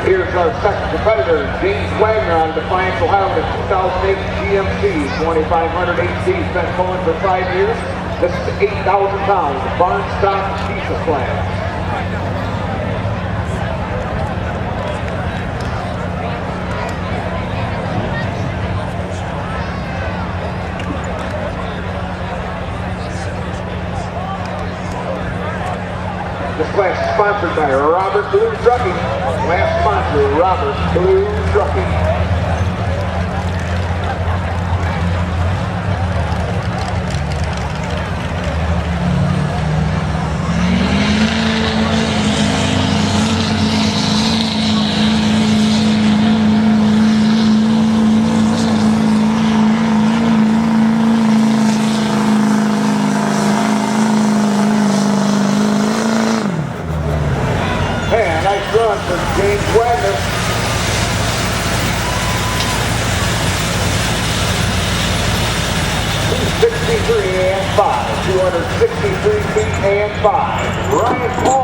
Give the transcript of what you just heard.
Here's our second competitor, James Wagner out of Defiance, Ohio, with a 2008 GMC 2500 HD. Spent pulling for 5 years. This is 8,000 pounds, farmstock diesel class. This class is sponsored by Robert Blue Trucking. Last sponsor, Robert Blue Trucking. And nice run for James Wagner. $263 and 5. 263 feet and 5. Ryan Paul.